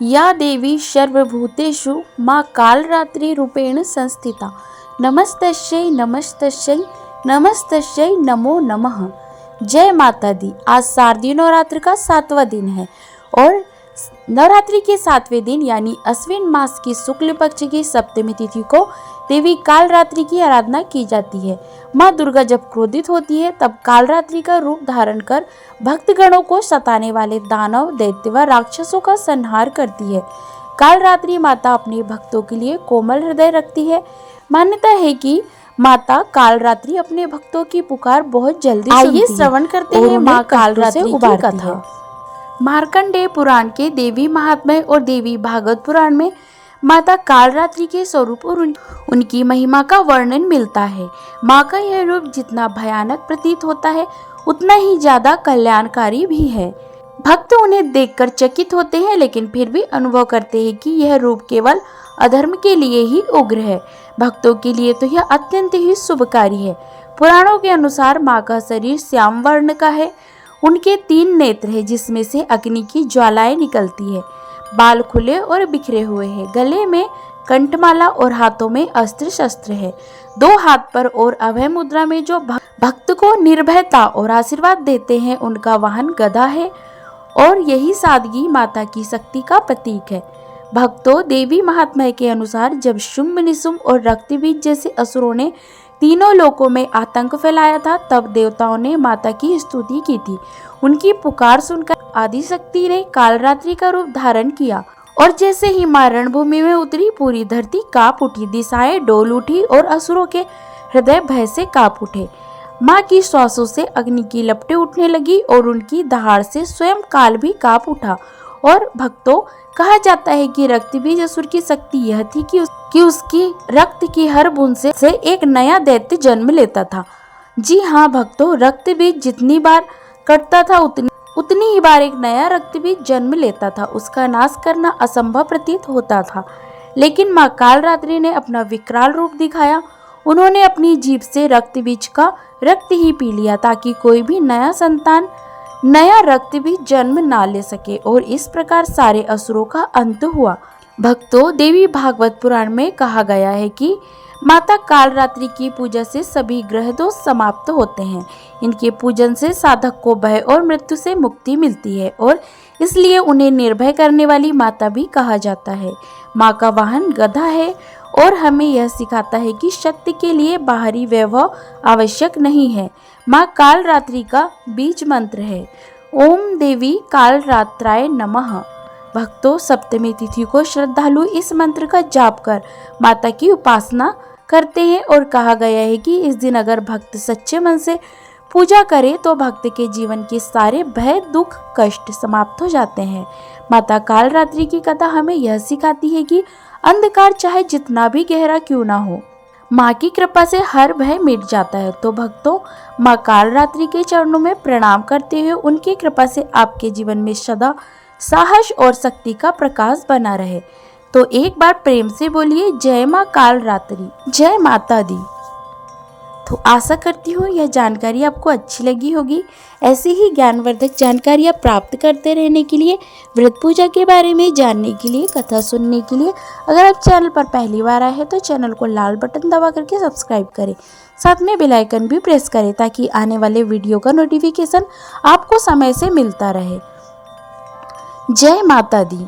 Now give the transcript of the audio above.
या देवी सर्वभूतेषु माँ कालरात्रि रूपेण संस्थिता नमस्तस्यै नमस्तस्यै नमस्तस्यै नमो नमः। जय माता दी। आज शारदीय नवरात्र का 7वां दिन है और नवरात्रि के 7वें दिन यानी अश्विन मास की शुक्ल पक्ष की सप्तमी तिथि को देवी कालरात्रि की आराधना की जाती है। माँ दुर्गा जब क्रोधित होती है तब कालरात्रि का रूप धारण कर भक्तगणों को सताने वाले दानव, दैत्य व राक्षसों का संहार करती है। कालरात्रि माता अपने भक्तों के लिए कोमल हृदय रखती है। मान्यता है कि माता कालरात्रि अपने भक्तों की पुकार बहुत जल्दी सुनती है। आइए श्रवण करते हैं माँ कालरात्रि की कथा। मार्कंडेय पुराण के देवी महात्म्य और देवी भागवत पुराण में माता कालरात्रि के स्वरूप और उनकी महिमा का वर्णन मिलता है। माँ का यह रूप जितना भयानक प्रतीत होता है उतना ही ज्यादा कल्याणकारी भी है। भक्त उन्हें देखकर चकित होते हैं लेकिन फिर भी अनुभव करते हैं कि यह रूप केवल अधर्म के लिए ही उग्र है। भक्तों के लिए तो यह अत्यंत ही शुभकारी है। पुराणों के अनुसार माँ का शरीर श्याम वर्ण का है। उनके 3 नेत्र हैं जिसमें से अग्नि की ज्वालाएं निकलती है। बाल खुले और बिखरे हुए हैं। गले में कंठमाला और हाथों में अस्त्र शस्त्र है। 2 हाथ पर और अभय मुद्रा में जो भक्त को निर्भयता और आशीर्वाद देते हैं उनका वाहन गदा है और यही सादगी माता की शक्ति का प्रतीक है। भक्तों, देवी महात्म्य के अनुसार जब शुंभ निशुंभ और रक्तबीज जैसे असुरों ने तीनों लोकों में आतंक फैलाया था तब देवताओं ने माता की स्तुति की थी। उनकी पुकार सुनकर आदिशक्ति ने कालरात्रि का रूप धारण किया और जैसे ही मां रणभूमि में उतरी पूरी धरती कांप उठी, दिशाएं डोल उठी और असुरों के हृदय भय से कांप उठे। माँ की श्वासों से अग्नि की लपटें उठने लगी और उनकी दहाड़ से स्वयं काल भी कांप उठा। और भक्तों, कहा जाता है कि रक्तबीज असुर की शक्ति यह थी कि उसकी रक्त की हर बूंद से एक नया दैत्य जन्म लेता था। जी हाँ भक्तों, रक्तबीज जितनी बार कटता था उतनी ही बार एक नया रक्तबीज जन्म लेता था। उसका नाश करना असंभव प्रतीत होता था, लेकिन माँ कालरात्रि ने अपना विकराल रूप दिखाया। उन्होंने अपनी जीभ से रक्तबीज का रक्त ही पी लिया ताकि कोई भी नया संतान, नया रक्त भी जन्म ना ले सके और इस प्रकार सारे असुरों का अंत हुआ। भक्तों, देवी भागवत पुराण में कहा गया है कि माता कालरात्रि की पूजा से सभी ग्रह दोष समाप्त होते हैं। इनके पूजन से साधक को भय और मृत्यु से मुक्ति मिलती है और इसलिए उन्हें निर्भय करने वाली माता भी कहा जाता है। माँ का वाहन गदा है और हमें यह सिखाता है कि शक्ति के लिए बाहरी वैभव आवश्यक नहीं है। माँ कालरात्रि का बीज मंत्र है ओम देवी कालरात्राय नमः। भक्तों, सप्तमी तिथि को श्रद्धालु इस मंत्र का जाप कर माता की उपासना करते हैं और कहा गया है कि इस दिन अगर भक्त सच्चे मन से पूजा करे तो भक्त के जीवन के सारे भय, दुख, कष्ट समाप्त हो जाते हैं। माता कालरात्रि की कथा हमें यह सिखाती है कि अंधकार चाहे जितना भी गहरा क्यों ना हो, माँ की कृपा से हर भय मिट जाता है। तो भक्तों, माँ कालरात्रि के चरणों में प्रणाम करते हुए उनकी कृपा से आपके जीवन में सदा साहस और शक्ति का प्रकाश बना रहे। तो एक बार प्रेम से बोलिए जय माँ कालरात्रि, जय माता दी। तो आशा करती हूँ यह जानकारी आपको अच्छी लगी होगी। ऐसी ही ज्ञानवर्धक जानकारियाँ प्राप्त करते रहने के लिए, व्रत पूजा के बारे में जानने के लिए, कथा सुनने के लिए अगर आप चैनल पर पहली बार आए हैं तो चैनल को लाल बटन दबा करके सब्सक्राइब करें। साथ में बेल आइकन भी प्रेस करें ताकि आने वाले वीडियो का नोटिफिकेशन आपको समय से मिलता रहे। जय माता दी।